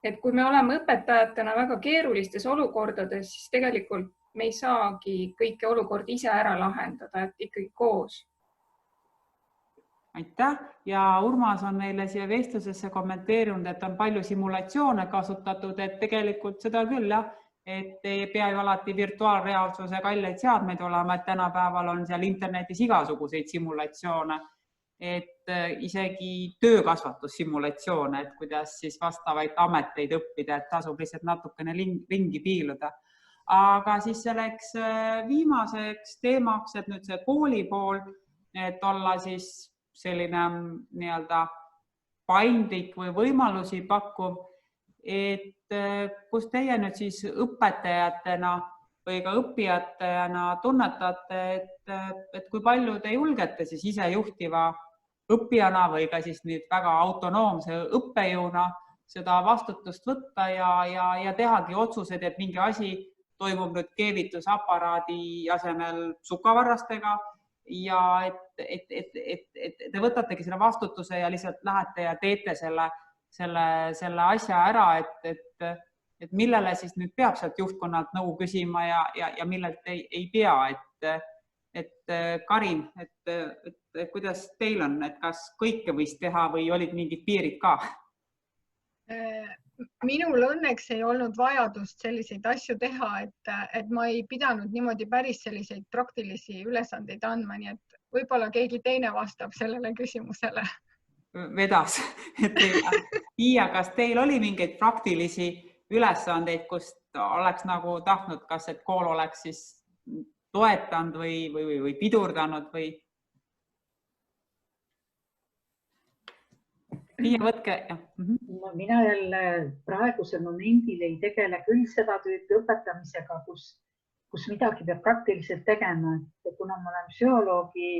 Et kui me oleme õpetajatena väga keerulistes olukordades, siis tegelikult me ei saagi kõiki olukordi ise ära lahendada, et ikkagi koos. Aitäh ja Urmas on meile siia vestlusesse kommenteerinud, et on palju simulatsioone kasutatud, et tegelikult seda küll jah, et ei pea ju alati virtuaalreaalsuse kalleid seadmeid olema, et tänapäeval on seal internetis igasuguseid simulatsioone, et isegi töökasvatussimulatsioone, et kuidas siis vastavaid ameteid õppida, et tasub lihtsalt natukene ringi piiluda. Aga siis selleks viimaseks teemaks, et nüüd see kooli pool, et olla siis selline nii-öelda paindlik või võimalusi pakkuv, et kus teie nüüd siis õpetajatena või ka õppijatena tunnetate, et kui palju te julgete siis ise juhtiva õppijana või ka siis nüüd väga autonoomse õppejõuna seda vastutust võtta ja tehagi otsused, et mingi asi toimub nüüd keevitusaparaadi asemel sukavarrastega ja et te võtategi selle vastutuse ja lihtsalt lähete ja teete selle asja ära, et millele siis nüüd peab sealt juhtkonnalt nõu küsima ja millelt ei pea. Et Karin, et kuidas teil on, et kas kõike võis teha või olid mingid piirid ka? Minul õnneks ei olnud vajadust selliseid asju teha, et ma ei pidanud niimoodi päris selliseid praktilisi ülesandeid andma, nii et võib-olla keegi teine vastab sellele küsimusele. Vedas. Piia, kas teil oli mingeid praktilisi ülesandeid, kust oleks nagu tahtnud, kas et kool oleks siis toetanud või pidurdanud või? Piia, võtke. Mina jälle praegusel momendil ei tegele küll seda tüüpi õpetamisega, kus midagi peab praktiliselt tegema. Kuna ma olen psühholoogi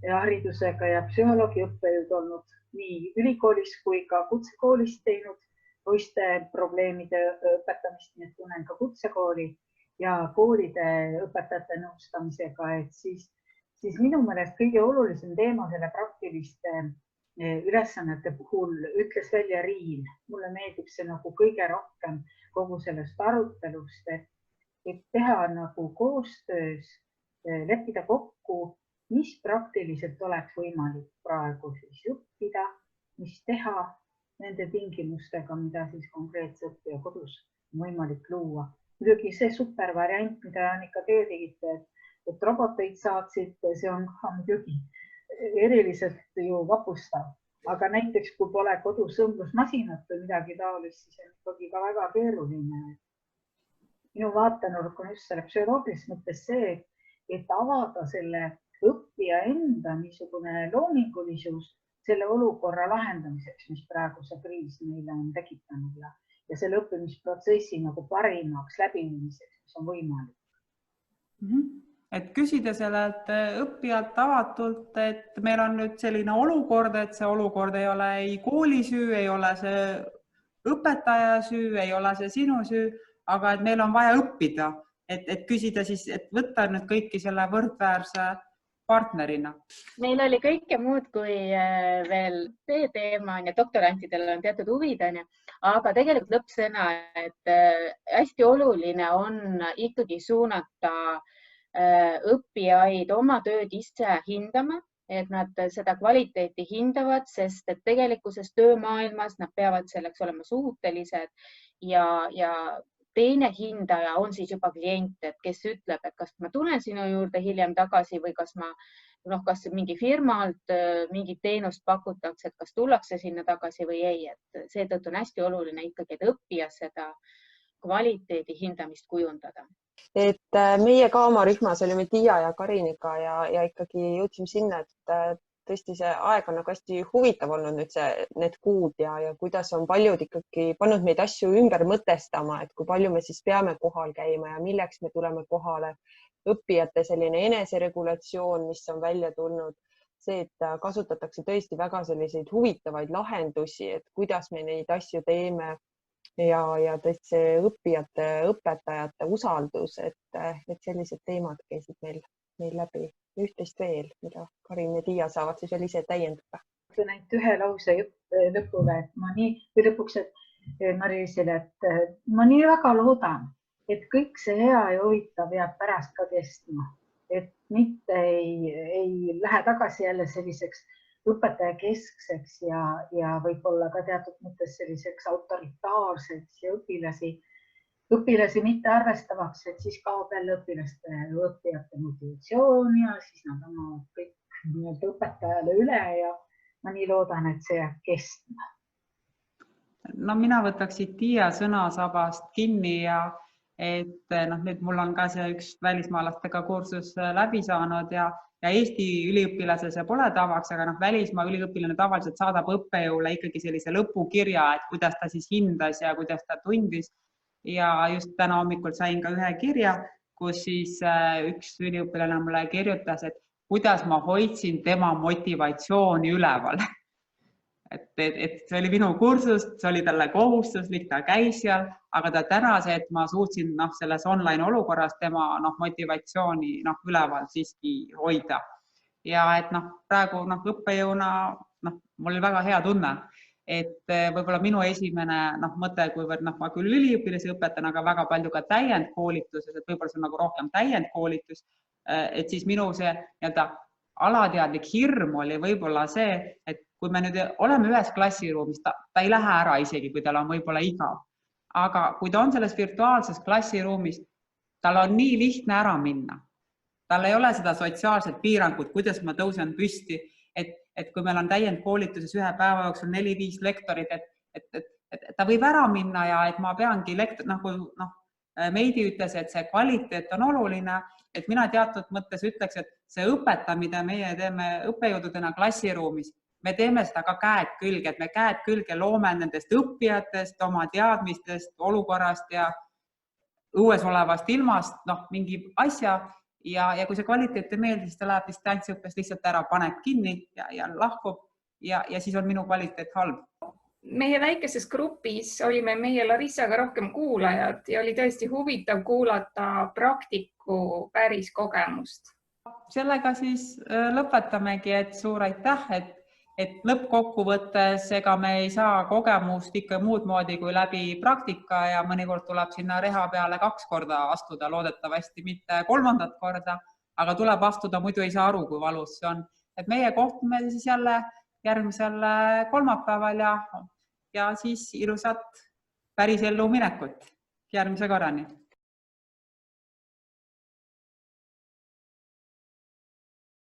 haridusega ja psühholoogi õppejõud olnud nii ülikoolis kui ka kutsekoolis teinud poiste probleemide õpetamist, nii et tunnen ka kutsekooli ja koolide õpetajate nõustamisega, et siis minu meelest kõige olulisem teema selle praktiliste ülesannete puhul ütles välja Riin. Mulle meeldib see nagu kõige rohkem kogu sellest arutelust, et teha nagu koostöös, leppida kokku, mis praktiliselt oleks võimalik praegu siis õppida, mis teha nende tingimustega, mida siis konkreetse õppija kodus on võimalik luua. Muidugi see supervariant, mida Annika teie tegite, et roboteid saatsite, see on muidugi eriliselt ju vapustav. Aga näiteks, kui pole kodus õmblusmasinat või midagi taolist, siis on ikkagi ka väga keeruline. Minu vaatenurk on just selle psühholoogilises mõttes see, et avada selle õppija enda niisugune loomingulisus selle olukorra lahendamiseks, mis praegu see kriis meile on tekitanud ja selle õppimisprotsessi nagu parimaks läbiviimiseks, mis on võimalik. et küsida sellelt õppijalt avatult, et meil on nüüd selline olukord, et see olukord ei ole ei kooli süü, ei ole see õpetaja süü, ei ole see sinu süü, aga et meil on vaja õppida, et küsida siis, et võtta nüüd kõiki selle võrdväärse partnerina. Meil oli kõike muud kui veel see teema ja doktorantidel on teatud huvid, aga tegelikult lõppsõna, et hästi oluline on ikkagi suunata õppijaid oma tööd ise hindama, et nad seda kvaliteeti hindavad, sest et tegelikkuses töömaailmas nad peavad selleks olema suutelised ja teine hindaja on siis juba klient, et kes ütleb, et kas ma tulen sinu juurde hiljem tagasi või kas kas mingi firmalt mingit teenust pakutakse, et kas tullakse sinna tagasi või ei, et seetõttu on hästi oluline ikkagi, et õppija seda kvaliteedi hindamist kujundada. Et meie ka oma rühmas olime Tiia ja Kariniga ja ikkagi jõudsime sinna, et tõesti see aeg on nagu hästi huvitav olnud nüüd need kuud ja kuidas on paljud ikkagi pannud meid asju ümber mõtestama, et kui palju me siis peame kohal käima ja milleks me tuleme kohale. Õppijate selline eneseregulatsioon, mis on välja tulnud, see, et kasutatakse tõesti väga selliseid huvitavaid lahendusi, et kuidas me neid asju teeme ja tõesti see õppijate, õpetajate usaldus, et sellised teemad käisid meil läbi. Üht-teist veel, mida Karin ja Tiia saavad siis veel ise täiendada. Ütlen ainult ühe lause lõpule, et lõpuks, et Marisile, et ma nii väga loodan, et kõik see hea ja huvitav jääb pärast ka kestma, et mitte ei lähe tagasi jälle selliseks õpetaja keskseks ja võib-olla ka teatud mõttes selliseks autoritaarseks ja õpilasi mitte arvestavaks, et siis kaob jälle õpilaste ja õppijate motivatsioon ja siis nad annavad kõik õpetajale üle ja ma nii loodan, et see jääb kestma. No mina võtaks siit Tiia sõnasabast kinni ja et nüüd mul on ka see üks välismaalastega kursus läbi saanud ja Eesti üliõpilase see pole tavaks, aga välismaa üliõpilane tavaliselt saadab õppejõule ikkagi sellise lõpukirja, et kuidas ta siis hindas ja kuidas ta tundis. Ja just täna hommikul sain ka ühe kirja, kus siis üks üliõpilane mulle kirjutas, et kuidas ma hoidsin tema motivatsiooni üleval. Et see oli minu kursust, see oli talle kohustuslik, ta käis seal, aga ta tänas, et ma suutsin selles online olukorras tema motivatsiooni üleval siiski hoida. Ja et praegu õppejõuna mul oli väga hea tunne, et võib-olla minu esimene mõte, kuivõrd ma küll üliõpilasi õpetan, aga väga palju ka täiendkoolituses, et võib-olla see on rohkem täiendkoolitus, et siis minu see alateadlik hirm oli võib-olla see, et kui me nüüd oleme ühes klassiruumis, ta ei lähe ära isegi, kui tal on võib-olla igav. Aga kui ta on selles virtuaalses klassiruumis, tal on nii lihtne ära minna. Tal ei ole seda sotsiaalset piirangut, kuidas ma tõusen püsti, et kui meil on täiendkoolituses ühe päeva jooksul 4-5 lektorit, et ta võib ära minna ja et ma peangi nagu Meidi ütles, et see kvaliteet on oluline, et mina teatud mõttes ütleks, et see õpeta, mida meie teeme õppejõududena klassiruumis, me teeme seda ka käed külge, et me käed külge loome nendest õppijatest, oma teadmistest, olukorrast ja õues olevast ilmast, mingi asja ja kui see kvaliteet ei meeldi, siis ta läheb distantsõppes lihtsalt ära, paneb kinni ja lahkub ja siis on minu kvaliteet halb. Meie väikeses grupis olime meie Larissaga rohkem kuulajad ja oli tõesti huvitav kuulata praktiku päris kogemust. Sellega siis lõpetamegi, et suur aitäh, et lõppkokkuvõttes ega me ei saa kogemust ikka muud moodi kui läbi praktika ja mõnikord tuleb sinna reha peale 2 korda astuda, loodetavasti mitte 3. korda, aga tuleb astuda, muidu ei saa aru, kui valus see on. Et meie kohtume siis jälle järgmisel kolmapäeval ja siis ilusat päris ellu minekut järgmise korrani.